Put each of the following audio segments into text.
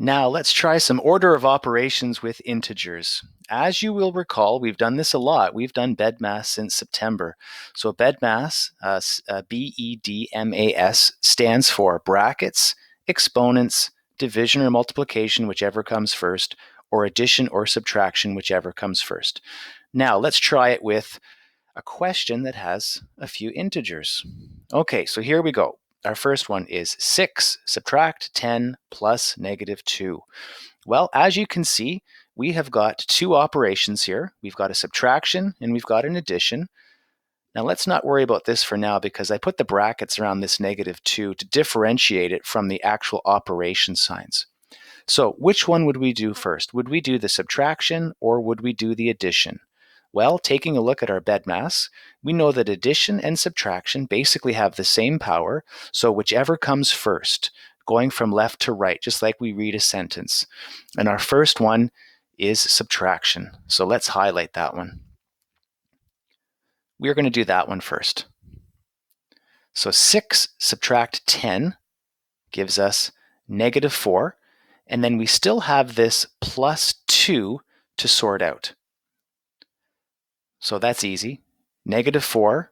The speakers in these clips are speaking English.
Now let's try some order of operations with integers. As you will recall, we've done this a lot. We've done BEDMAS since September. So BEDMAS, B-E-D-M-A-S, stands for brackets, exponents, division or multiplication, whichever comes first, or addition or subtraction, whichever comes first. Now let's try it with a question that has a few integers. Okay, so here we go. Our first one is 6 subtract 10 plus negative 2. Well, as you can see, we have got two operations here. We've got a subtraction and we've got an addition. Now let's not worry about this for now because I put the brackets around this negative 2 to differentiate it from the actual operation signs. So which one would we do first? Would we do the subtraction or would we do the addition? Well, taking a look at our BEDMAS, we know that addition and subtraction basically have the same power, so whichever comes first, going from left to right, just like we read a sentence. And our first one is subtraction. So let's highlight that one. We're going to do that one first. So 6 subtract 10 gives us negative 4, and then we still have this plus 2 to sort out. So that's easy. Negative 4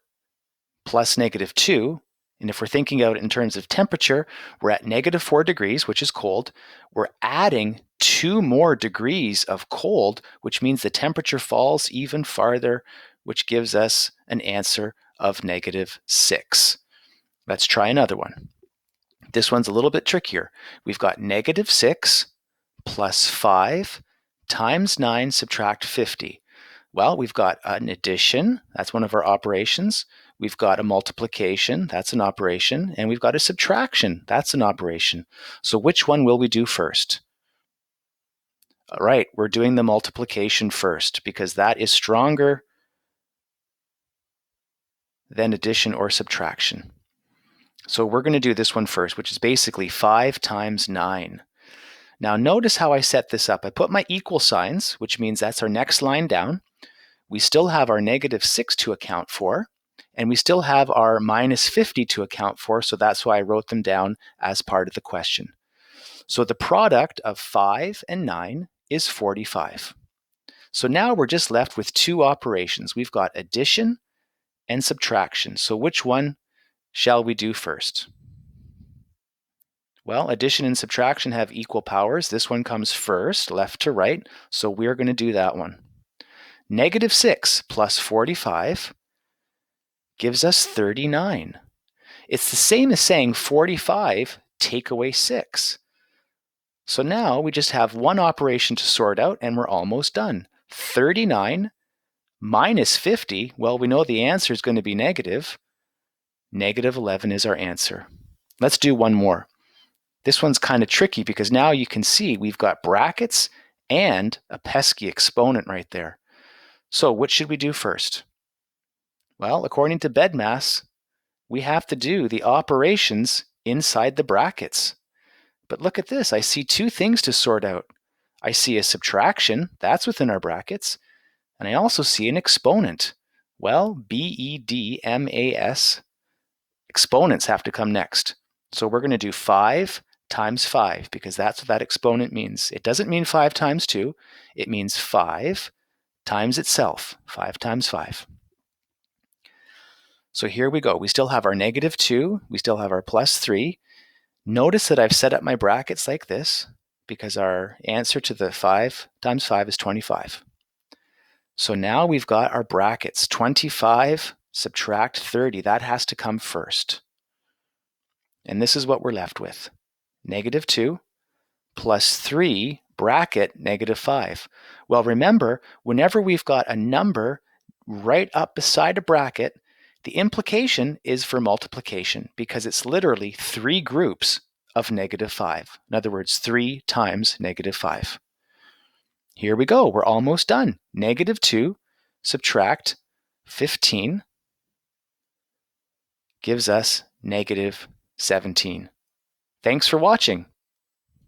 plus negative 2. And if we're thinking out in terms of temperature, we're at negative 4 degrees, which is cold. We're adding 2 more degrees of cold, which means the temperature falls even farther, which gives us an answer of negative 6. Let's try another one. This one's a little bit trickier. We've got negative 6 plus 5 times 9 subtract 50. Well, we've got an addition, that's one of our operations. We've got a multiplication, that's an operation. And we've got a subtraction, that's an operation. So which one will we do first? All right, we're doing the multiplication first because that is stronger than addition or subtraction. So we're going to do this one first, which is basically 5 times 9. Now notice how I set this up. I put my equal signs, which means that's our next line down. We still have our negative 6 to account for, and we still have our minus 50 to account for, so that's why I wrote them down as part of the question. So the product of 5 and 9 is 45. So now we're just left with two operations. We've got addition and subtraction. So which one shall we do first? Well, addition and subtraction have equal powers. This one comes first, left to right, so we're going to do that one. Negative 6 plus 45 gives us 39. It's the same as saying 45 take away 6. So now we just have one operation to sort out and we're almost done. 39 minus 50, well, we know the answer is going to be negative. Negative 11 is our answer. Let's do one more. This one's kind of tricky because now you can see we've got brackets and a pesky exponent right there. So what should we do first? Well, according to BEDMAS, we have to do the operations inside the brackets. But look at this, I see two things to sort out. I see a subtraction, that's within our brackets, and I also see an exponent. Well, B-E-D-M-A-S, exponents have to come next. So we're going to do 5 times 5 because that's what that exponent means. It doesn't mean 5 times 2, it means 5 times itself, 5 times 5. So here we go. We still have our negative 2. We still have our plus 3. Notice that I've set up my brackets like this because our answer to the 5 times 5 is 25. So now we've got our brackets. 25 subtract 30. That has to come first. And this is what we're left with. Negative 2 plus 3 bracket negative 5. Well, remember, whenever we've got a number right up beside a bracket, the implication is for multiplication because it's literally 3 groups of negative 5. In other words, 3 times negative 5. Here we go. We're almost done. Negative 2 subtract 15 gives us negative 17. Thanks for watching.